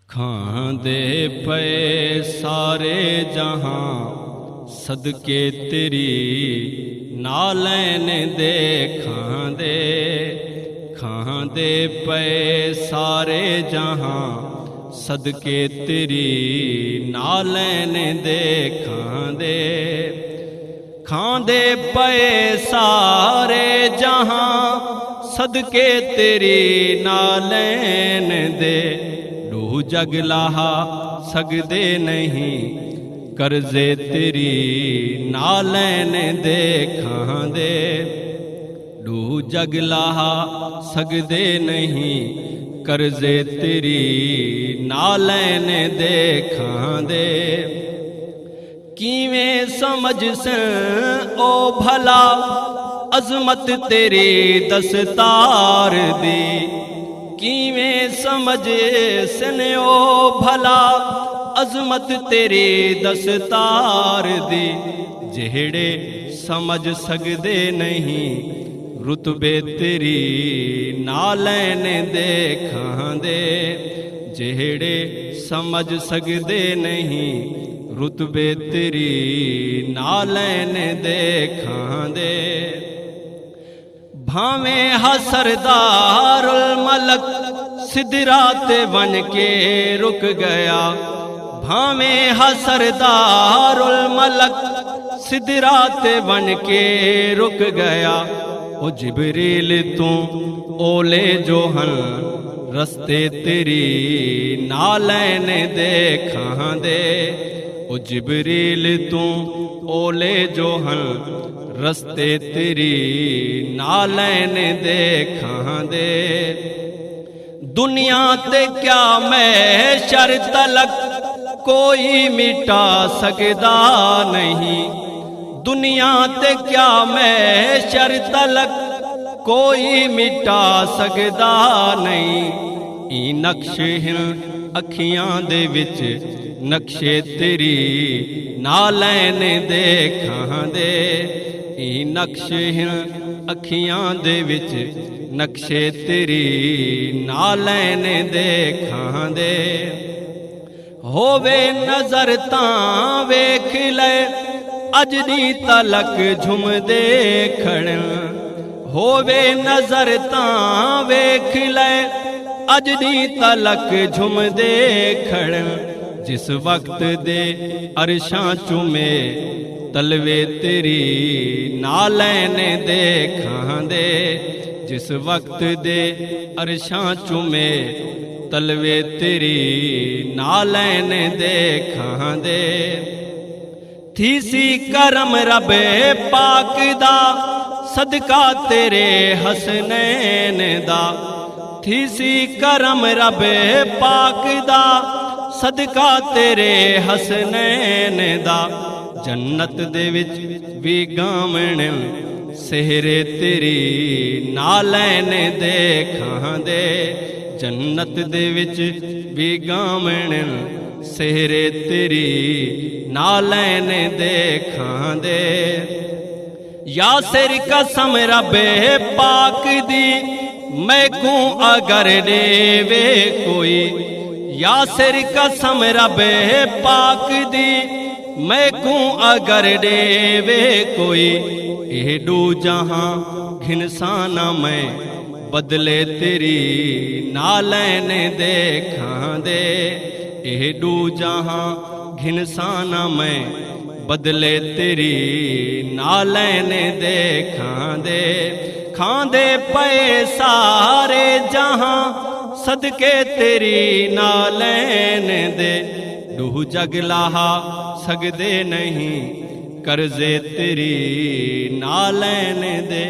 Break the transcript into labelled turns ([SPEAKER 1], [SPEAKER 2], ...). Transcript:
[SPEAKER 1] खांदे पे सारे जहां सदके तेरी नालैन दे खांदे पे सारे जहां सदके तेरी नालैन दे खांदे पे सारे जहां सदके तेरी नालैन दे डू जग लाहा सकदे नहीं कर्जे तेरी नालैन दे खांदे डू जग लाहा सकदे नहीं कर्जे तेरी नालैन दे खांदे किवें समझ से ओ भला अजमत तेरी दस्तार दी किवें समझ सन ओ भला अजमत तेरी दस्तार दी जेड़े समझ सकदे नहीं रुतबे तेरी नालैन दे खांदे जेड़े समझ सकदे नहीं रुतबे तेरी नालैन दे खांदे भावें हसरदारुल मलक सिदरात बन के रुक गया भावें हसरदारुल मलक सिदरात बन के रुक गया ओ जिबरील तू ओले जोहन रस्ते तेरी नालैन दे खांदे ओ जिबरील तू ओले जोहन रस्ते तेरी नालैन दे खांदे दुनिया ते क्या महशर तलक कोई मिटा सकदा नहीं दुनिया ते क्या महशर तलक कोई मिटा सकदा नहीं ई नक्श हिल अखियां दे विच नक्शे तेरी नालैन दे खांदे ई नक्श हिल अखियां दे विच नक्शे तेरी नालैन दे खांदे होवे नजर तां वेख ले अजनी तलक झुम देखण होवे नजर तां वेख ले अजनी तलक झुम देखण जिस वक्त दे अरशां चुमे तलवे तेरी नालैन दे खांदे जिस वक्त दे अरशां चुमे तलवे तेरी नालैन दे खांदे थीसी करम रबे पाक दा सदका तेरे हसनैन दा थीसी करम रबे पाक दा सदका तेरे हसनैन दा जन्नत दे विच भी गावण सेहरे तेरी नालैन दे खांदे जन्नत दे विच भी गावण सेहरे तेरी नालैन दे खांदे यासिर कसम रबे पाक दी मैं को अगर देवे कोई यासिर कसम रबे पाक दी मैं को अगर देवे कोई एडू जहां घिनसाना मैं बदले तेरी नालैन दे खांदे एडू जहां घिनसाना मैं बदले तेरी नालैन दे खांदे पे सारे जहां सदके तेरी नालैन दे डू जग लाहा सकदे नहीं कर्जे तेरी नालैन दे।